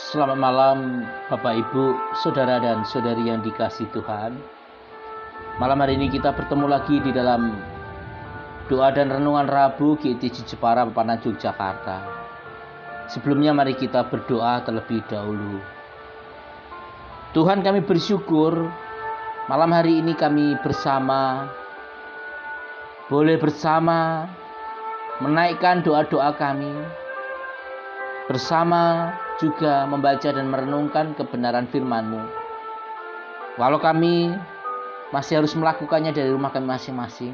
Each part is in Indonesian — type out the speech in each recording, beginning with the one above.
Selamat malam Bapak Ibu, Saudara dan Saudari yang dikasihi Tuhan. Malam hari ini kita bertemu lagi di dalam doa dan renungan Rabu GTJ Jepara Pepanan Yogyakarta. Sebelumnya mari kita berdoa terlebih dahulu. Tuhan, kami bersyukur malam hari ini kami boleh bersama menaikkan doa-doa kami, bersama juga membaca dan merenungkan kebenaran firman-Mu. Walau kami masih harus melakukannya dari rumah kami masing-masing,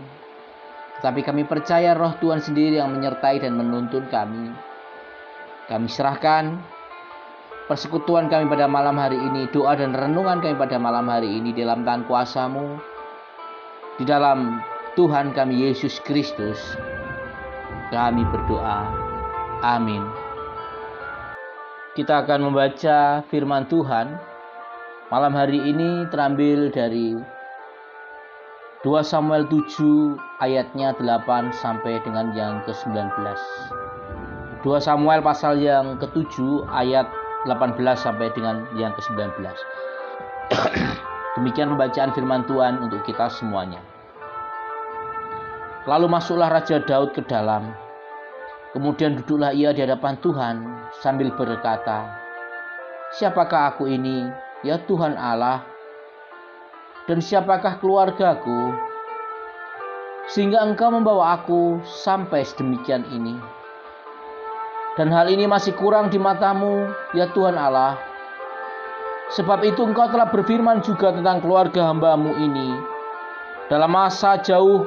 tetapi kami percaya Roh Tuhan sendiri yang menyertai dan menuntun kami. Kami serahkan persekutuan kami pada malam hari ini, doa dan renungan kami pada malam hari ini dalam tangan kuasa-Mu, di dalam Tuhan kami Yesus Kristus. Kami berdoa. Amin. Kita akan membaca firman Tuhan malam hari ini terambil dari 2 Samuel 7 ayatnya 8 sampai dengan yang ke-19. 2 Samuel pasal yang ke-7 ayat 18 sampai dengan yang ke-19. Demikian pembacaan firman Tuhan untuk kita semuanya. Lalu masuklah Raja Daud ke dalam. Kemudian duduklah ia di hadapan Tuhan sambil berkata, "Siapakah aku ini, ya Tuhan Allah? Dan siapakah keluargaku, sehingga Engkau membawa aku sampai sedemikian ini? Dan hal ini masih kurang di mata-Mu, ya Tuhan Allah. Sebab itu Engkau telah berfirman juga tentang keluarga hamba-Mu ini dalam masa jauh,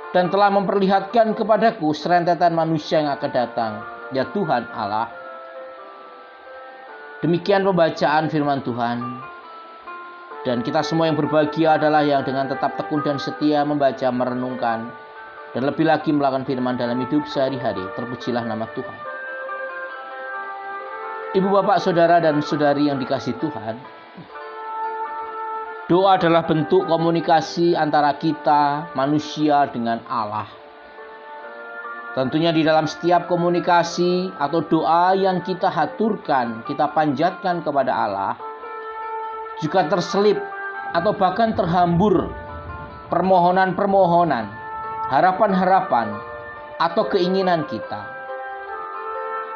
dan telah memperlihatkan kepadaku serentetan manusia yang akan datang, ya Tuhan Allah." Demikian pembacaan firman Tuhan. Dan kita semua yang berbahagia adalah yang dengan tetap tekun dan setia membaca, merenungkan, dan lebih lagi melakukan firman dalam hidup sehari-hari. Terpujilah nama Tuhan. Ibu, bapak, saudara, dan saudari yang dikasihi Tuhan, doa adalah bentuk komunikasi antara kita, manusia, dengan Allah. Tentunya di dalam setiap komunikasi atau doa yang kita haturkan, kita panjatkan kepada Allah, juga terselip atau bahkan terhambur permohonan-permohonan, harapan-harapan, atau keinginan kita.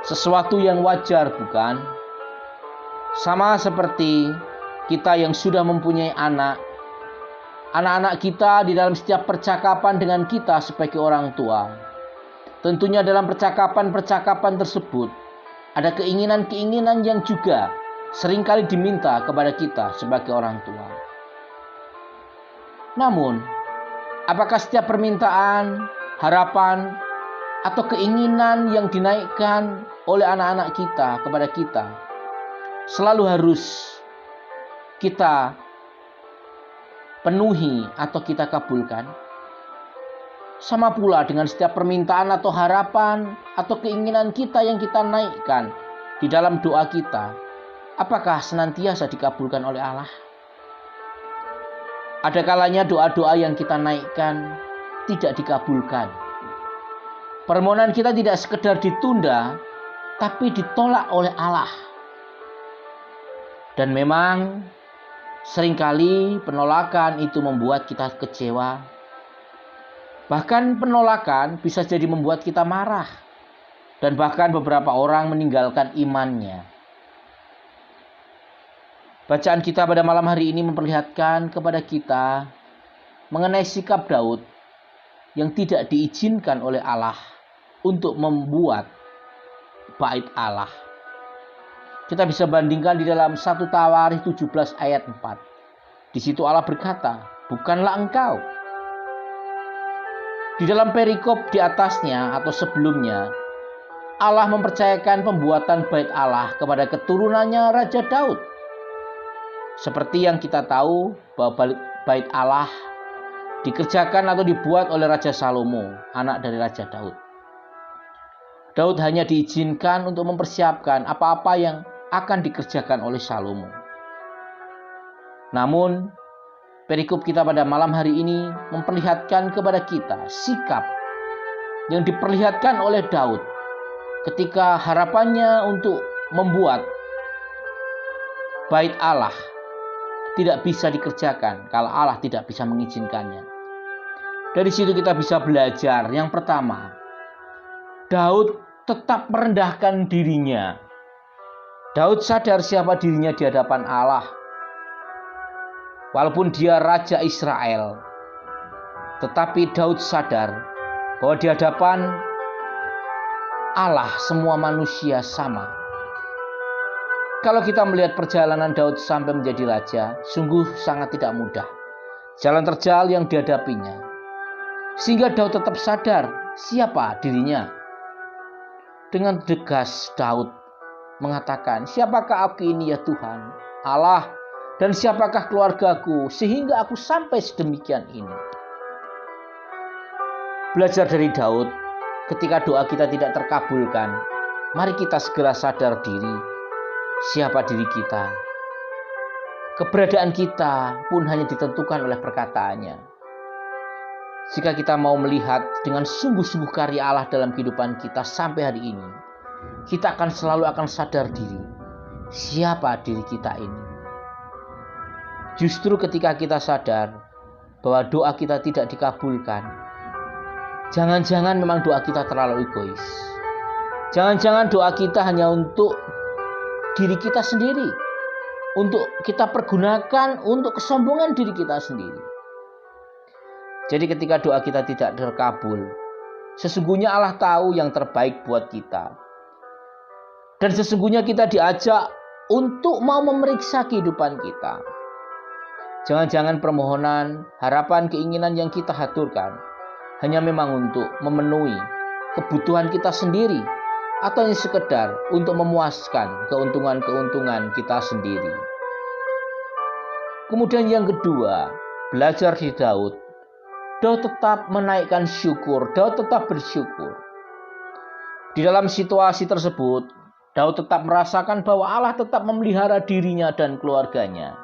Sesuatu yang wajar, bukan? Sama seperti kita yang sudah mempunyai anak-anak kita di dalam setiap percakapan dengan kita sebagai orang tua. Tentunya dalam percakapan-percakapan tersebut ada keinginan-keinginan yang juga seringkali diminta kepada kita sebagai orang tua. Namun, apakah setiap permintaan, harapan, atau keinginan yang dinaikkan oleh anak-anak kita kepada kita selalu harus kita penuhi atau kita kabulkan? Sama pula dengan setiap permintaan atau harapan atau keinginan kita yang kita naikkan di dalam doa kita, apakah senantiasa dikabulkan oleh Allah? Ada kalanya doa-doa yang kita naikkan tidak dikabulkan. Permohonan kita tidak sekedar ditunda, tapi ditolak oleh Allah. Dan memang seringkali penolakan itu membuat kita kecewa. Bahkan penolakan bisa jadi membuat kita marah. Dan bahkan beberapa orang meninggalkan imannya. Bacaan kita pada malam hari ini memperlihatkan kepada kita mengenai sikap Daud yang tidak diizinkan oleh Allah untuk membuat bait Allah. Kita bisa bandingkan di dalam 1 Tawarikh 17 ayat 4. Di situ Allah berkata, "Bukanlah engkau." Di dalam perikop di atasnya atau sebelumnya, Allah mempercayakan pembuatan bait Allah kepada keturunannya Raja Daud. Seperti yang kita tahu bahwa bait Allah dikerjakan atau dibuat oleh Raja Salomo, anak dari Raja Daud. Daud hanya diizinkan untuk mempersiapkan apa-apa yang akan dikerjakan oleh Salomo. Namun, perikop kita pada malam hari ini memperlihatkan kepada kita sikap yang diperlihatkan oleh Daud ketika harapannya untuk membuat bait Allah tidak bisa dikerjakan kalau Allah tidak bisa mengizinkannya. Dari situ kita bisa belajar. Yang pertama, Daud tetap merendahkan dirinya. Daud sadar siapa dirinya di hadapan Allah. Walaupun dia Raja Israel, tetapi Daud sadar bahwa di hadapan Allah semua manusia sama. Kalau kita melihat perjalanan Daud sampai menjadi raja, sungguh sangat tidak mudah. Jalan terjal yang dihadapinya. Sehingga Daud tetap sadar siapa dirinya. Dengan tegas Daud mengatakan, siapakah aku ini ya Tuhan, Allah, dan siapakah keluargaku sehingga aku sampai sedemikian ini. Belajar dari Daud, ketika doa kita tidak terkabulkan, mari kita segera sadar diri, siapa diri kita. Keberadaan kita pun hanya ditentukan oleh perkataannya. Jika kita mau melihat dengan sungguh-sungguh karya Allah dalam kehidupan kita sampai hari ini, kita akan selalu sadar diri, siapa diri kita ini. Justru ketika kita sadar bahwa doa kita tidak dikabulkan, jangan-jangan memang doa kita terlalu egois. Jangan-jangan doa kita hanya untuk diri kita sendiri, untuk kita pergunakan untuk kesombongan diri kita sendiri. Jadi ketika doa kita tidak terkabul, sesungguhnya Allah tahu yang terbaik buat kita. Dan sesungguhnya kita diajak untuk mau memeriksa kehidupan kita. Jangan-jangan permohonan, harapan, keinginan yang kita haturkan hanya memang untuk memenuhi kebutuhan kita sendiri, atau hanya sekedar untuk memuaskan keuntungan-keuntungan kita sendiri. Kemudian yang kedua, belajar di Daud. Daud tetap menaikkan syukur, Daud tetap bersyukur. Di dalam situasi tersebut, Daud tetap merasakan bahwa Allah tetap memelihara dirinya dan keluarganya.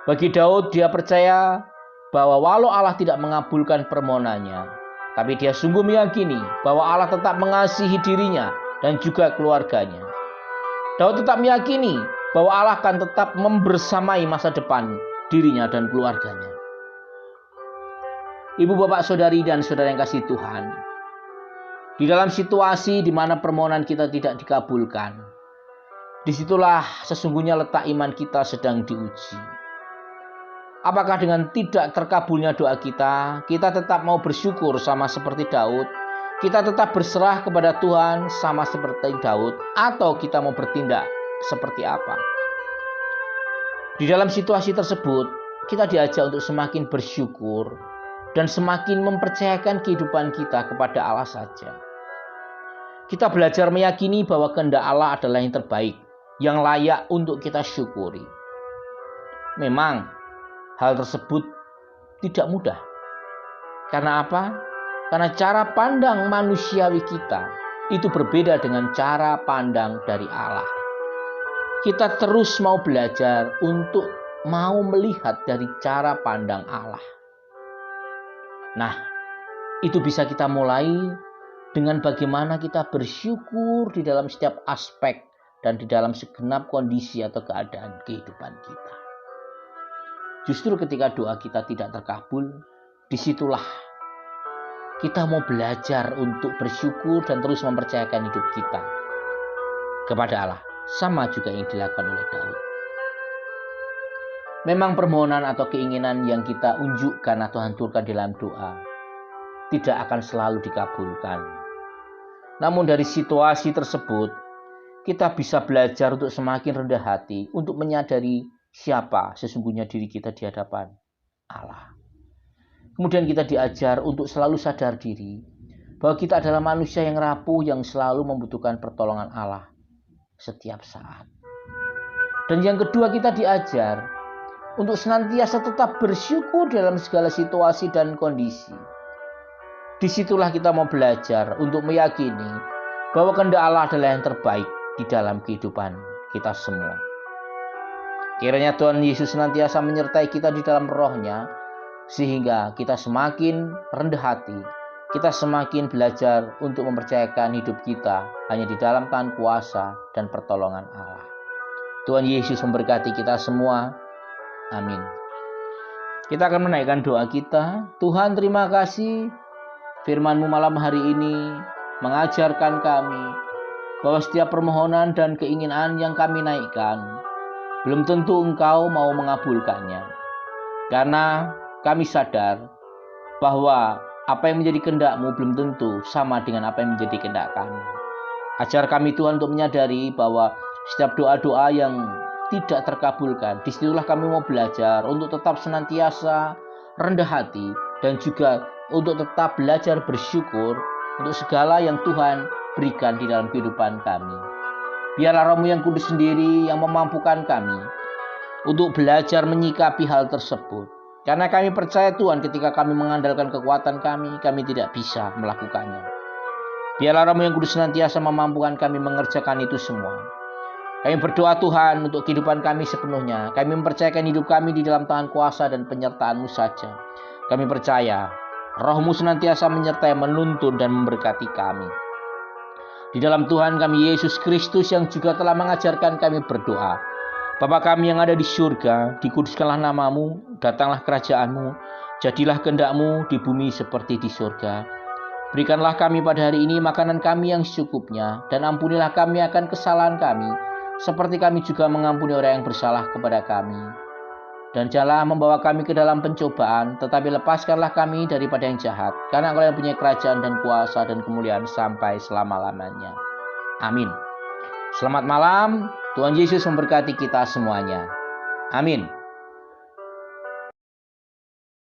Bagi Daud, dia percaya bahwa walau Allah tidak mengabulkan permohonannya, tapi dia sungguh meyakini bahwa Allah tetap mengasihi dirinya dan juga keluarganya. Daud tetap meyakini bahwa Allah akan tetap membersamai masa depan dirinya dan keluarganya. Ibu, bapak, saudari, dan saudara yang kasih Tuhan, di dalam situasi di mana permohonan kita tidak dikabulkan, disitulah sesungguhnya letak iman kita sedang diuji. Apakah dengan tidak terkabulnya doa kita tetap mau bersyukur sama seperti Daud? Kita tetap berserah kepada Tuhan sama seperti Daud? Atau kita mau bertindak seperti apa? Di dalam situasi tersebut, kita diajak untuk semakin bersyukur dan semakin mempercayakan kehidupan kita kepada Allah saja. Kita belajar meyakini bahwa kehendak Allah adalah yang terbaik, yang layak untuk kita syukuri. Memang hal tersebut tidak mudah. Karena apa? Karena cara pandang manusiawi kita itu berbeda dengan cara pandang dari Allah. Kita terus mau belajar untuk mau melihat dari cara pandang Allah. Nah, itu bisa kita mulai dengan bagaimana kita bersyukur di dalam setiap aspek dan di dalam segenap kondisi atau keadaan kehidupan kita. Justru ketika doa kita tidak terkabul, disitulah kita mau belajar untuk bersyukur dan terus mempercayakan hidup kita kepada Allah. Sama juga yang dilakukan oleh Daud. Memang permohonan atau keinginan yang kita unjukkan atau haturkan dalam doa tidak akan selalu dikabulkan. Namun dari situasi tersebut, kita bisa belajar untuk semakin rendah hati, untuk menyadari siapa sesungguhnya diri kita di hadapan Allah. Kemudian kita diajar untuk selalu sadar diri bahwa kita adalah manusia yang rapuh yang selalu membutuhkan pertolongan Allah setiap saat. Dan yang kedua, kita diajar untuk senantiasa tetap bersyukur dalam segala situasi dan kondisi. Disitulah kita mau belajar untuk meyakini bahwa kehendak Allah adalah yang terbaik di dalam kehidupan kita semua. Kiranya Tuhan Yesus senantiasa menyertai kita di dalam roh-Nya, sehingga kita semakin rendah hati, kita semakin belajar untuk mempercayakan hidup kita hanya di dalam tangan kuasa dan pertolongan Allah. Tuhan Yesus memberkati kita semua. Amin. Kita akan menaikkan doa kita. Tuhan, terima kasih firman-Mu malam hari ini mengajarkan kami bahwa setiap permohonan dan keinginan yang kami naikkan belum tentu Engkau mau mengabulkannya. Karena kami sadar bahwa apa yang menjadi kehendak-Mu belum tentu sama dengan apa yang menjadi kehendak kami. Ajar kami Tuhan untuk menyadari bahwa setiap doa-doa yang tidak terkabulkan, disitulah kami mau belajar untuk tetap senantiasa rendah hati dan juga untuk tetap belajar bersyukur untuk segala yang Tuhan berikan di dalam kehidupan kami. Biarlah Roh-Mu yang kudus sendiri yang memampukan kami untuk belajar menyikapi hal tersebut. Karena kami percaya Tuhan, ketika kami mengandalkan kekuatan kami tidak bisa melakukannya. Biarlah Roh-Mu yang kudus senantiasa memampukan kami mengerjakan itu semua. Kami berdoa Tuhan untuk kehidupan kami sepenuhnya. Kami mempercayakan hidup kami di dalam tangan kuasa dan penyertaan-Mu saja. Kami percaya Roh-Mu senantiasa menyertai, menuntun dan memberkati kami. Di dalam Tuhan kami Yesus Kristus yang juga telah mengajarkan kami berdoa. Bapa kami yang ada di surga, dikuduskanlah nama-Mu, datanglah kerajaan-Mu, jadilah kehendak-Mu di bumi seperti di surga. Berikanlah kami pada hari ini makanan kami yang secukupnya, dan ampunilah kami akan kesalahan kami, seperti kami juga mengampuni orang yang bersalah kepada kami. Dan janganlah membawa kami ke dalam pencobaan, tetapi lepaskanlah kami daripada yang jahat, karena Engkau yang punya kerajaan dan kuasa dan kemuliaan sampai selama-lamanya. Amin. Selamat malam, Tuhan Yesus memberkati kita semuanya. Amin.